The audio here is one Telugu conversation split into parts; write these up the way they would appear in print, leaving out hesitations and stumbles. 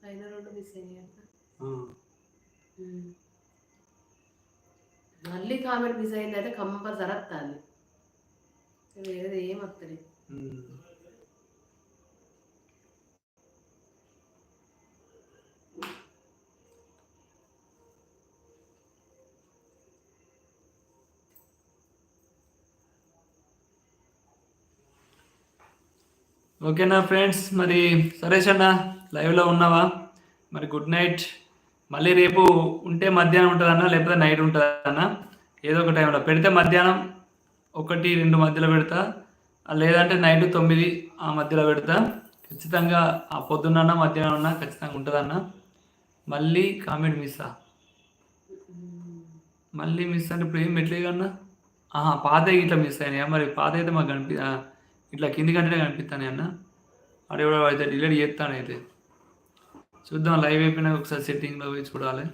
పైన 2 మిస్ అయినాయంట. మళ్ళీ కామెంట్ మిస్ అయిందంటే కంపల్సరీ వస్తుంది, వేరేది ఏం వస్తుంది. ఓకేనా ఫ్రెండ్స్, మరి సరేష్ అన్న లైవ్లో ఉన్నావా? మరి గుడ్ నైట్. మళ్ళీ రేపు ఉంటే మధ్యాహ్నం ఉంటుందన్నా, లేకపోతే నైట్ ఉంటుందన్నా, ఏదో ఒక టైంలో పెడితే మధ్యాహ్నం 1-2 మధ్యలో పెడతా, లేదంటే నైట్ 9 ఆ మధ్యలో పెడతా. ఖచ్చితంగా ఆ పొద్దున్న మధ్యాహ్నం ఉన్నా ఖచ్చితంగా ఉంటుందన్నా. మళ్ళీ కామెంట్ మిస్సా? మళ్ళీ మిస్ అంటే ఇప్పుడు ఏం పెట్టలేదు అన్నా. పాత ఇట్లా మిస్ అయినాయా? మరి పాత అయితే మాకు ఇట్లా కింది కంటే కనిపిస్తానే అన్న. అడేవాడు అయితే డిలీట్ చేస్తానైతే చూద్దాం. లైవ్ అయిపోయినాక ఒకసారి సెట్టింగ్లో పోయి చూడాలి.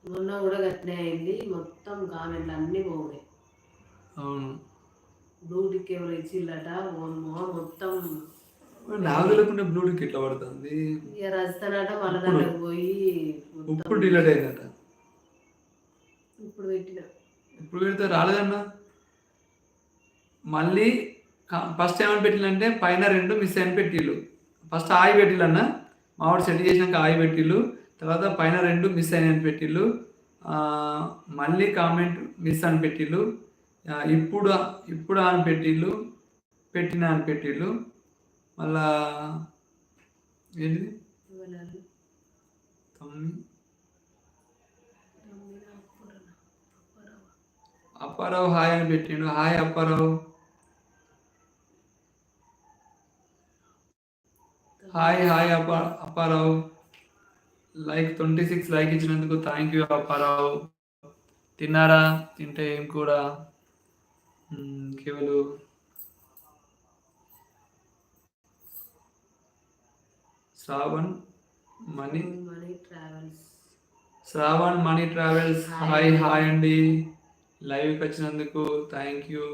మొన్న కూడా గట్నే అయింది, మొత్తం కామెంట్లు అన్నీ పోయినాయి. అవును, బ్లూటిక్ ఎవరు ఇచ్చిల్లట, మొత్తం నాకు తెలియకుండా బ్లూటిక్ ఎట్లా పడుతుంది. ఇక రస్తానట వాళ్ళ దగ్గరకు పోయి ఇప్పుడు డిలీట్ అయిందట. ఇప్పుడు పెట్టిన, ఇప్పుడు పెడితే రాలేదన్నా. మళ్ళీ ఫస్ట్ ఏమని పెట్టిల్లంటే పైన 2 మిస్ అయిన పెట్టిళ్ళు. ఫస్ట్ ఆయి పెట్టిల్లన్న, మావాడు సెట్ చేసినాక ఆయి పెట్టిళ్ళు, తర్వాత పైన 2 మిస్ అయిన పెట్టిళ్ళు, మళ్ళీ కామెంట్ మిస్ అని పెట్టిళ్ళు, ఇప్పుడు అని పెట్టిళ్ళు, పెట్టిన అని పెట్టిళ్ళు, మళ్ళా ఏంటి అప్పారావు హాయ్ అని పెట్టిండు. Hi Apparao. Hi Apparao. Like 26 like ఇచ్చినందుకు థ్యాంక్ యూ అప్పారావు. తిన్నారా? తింటే ఏం కూడా కేవలు శ్రావణ్ మనీ ట్రావెల్స్ హాయ్ అండి. లైవ్కి వచ్చినందుకు థ్యాంక్ యూ.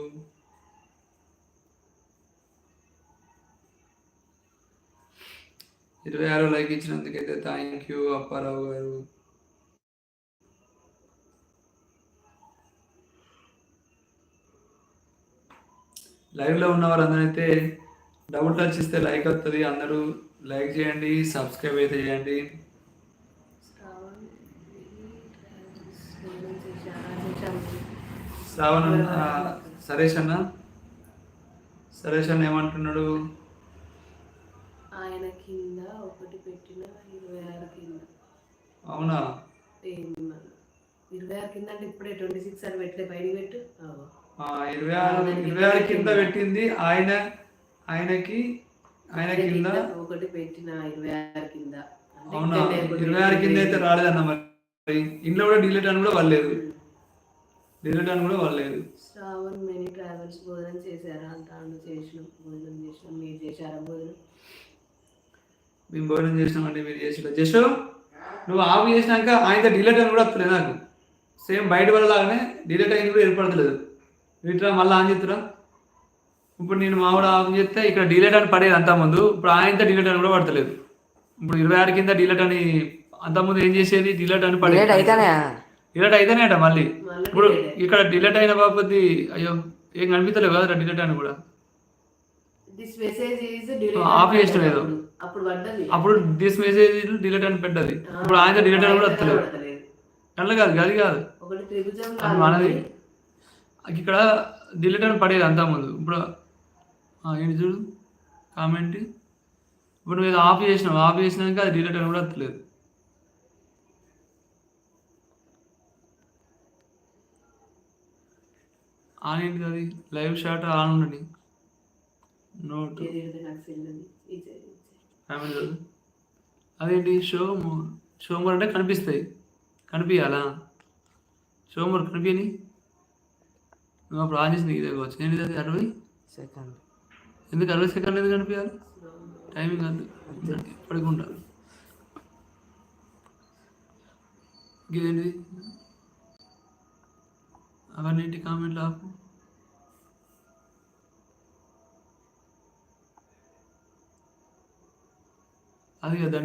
ఇరవై 26 లైక్ ఇచ్చినందుకైతే థ్యాంక్ యూ అప్పారావు గారు. లైవ్లో ఉన్నవారు అందరైతే డబుల్ టచ్ ఇస్తే లైక్ వస్తుంది. అందరూ లైక్ చేయండి, సబ్స్క్రైబ్ అయితే చేయండి. శ్రావణ్ సరేష్ అన్న ఏమంటున్నాడు? ఆయన కింద ఒకటి పెట్టిన 26 కింద. అవునా? 26 కింద అంటే ఇప్పుడే 26 అని పెట్టలే, బయటికి పెట్టు. 26 కింద పెట్టింది ఆయనకి కింద ఒకటి పెట్టిన 26 కింద. అవునా? 26 కింద అయితే రాలేదన్న. మరి ఇంట్లో కూడా డిలీట్ అని కూడా వాళ్ళలేదు. శ్రావణ్ మెనీ ట్రావెల్స్ భోజనం చేశారా అంటాడు. భోజనం చేసినాం. మీరు చేశారా భోజనం? మేము భోజనం చేసినామండి, మీరు చేసిన. జస్ట్ నువ్వు ఆఫ్ చేసినాక ఆయన డిలీట్ అని కూడా వస్తలేదు నాకు. సేమ్ బయట వాళ్ళలాగానే డిలీట్ అయింది కూడా ఏర్పడతలేదు. వీటిలో మళ్ళీ ఆన్ చేస్తురా. ఇప్పుడు నేను మామూలు ఆఫ్ చేస్తే ఇక్కడ డిలీట్ అని పడేది అంతకుముందు, ఇప్పుడు ఆయనతో డిలీట్ అని కూడా పడతలేదు. ఇప్పుడు 26 కింద డిలీట్ అని, అంతకుముందు ఏం చేసేది డిలీట్ అని పడేది. డిలీట్ అయితేనే అట మళ్ళీ. ఇప్పుడు ఇక్కడ డిలీట్ అయిన బాబుది అయ్యో ఏం కనిపించలేవు కదా డిలీట్ అని కూడా. ఆఫ్ చేసిన లేదు అప్పుడు దిస్ మెసేజ్ డిలీట్ అని పెట్టది. ఇప్పుడు ఆయన డిలీట్ అని కూడా వస్తలేదు. అట్లా కాదు, గది కాదు మనది. ఇక్కడ డిలీట్ అని పడేది అంతకుముందు. ఇప్పుడు ఏంటి చూడు కామెంట్. ఇప్పుడు మీరు ఆఫ్ చేసినాక అది డిలీట్ అని కూడా వస్తలేదు. ఆన్ ఏంటి అది? లైవ్ షాట్ ఆన్ ఉండండి. నోట్ అదేంటి? షోమోర్ అంటే కనిపిస్తాయి, కనిపించాలా? షోమోర్ కనిపించని నువ్వు అప్పుడు ఆన్ చేసింది ఇదే కావచ్చు. ఏంటిది అది? 60 సెకండ్. ఎందుకు 60 సెకండ్ ఎందుకు కనిపించాలి? టైమింగ్ అందు ఇప్పటికి ఉండాలి. ఇదేంటిది? అవన్నీ కామెంట్లు ఆపు. అది కదా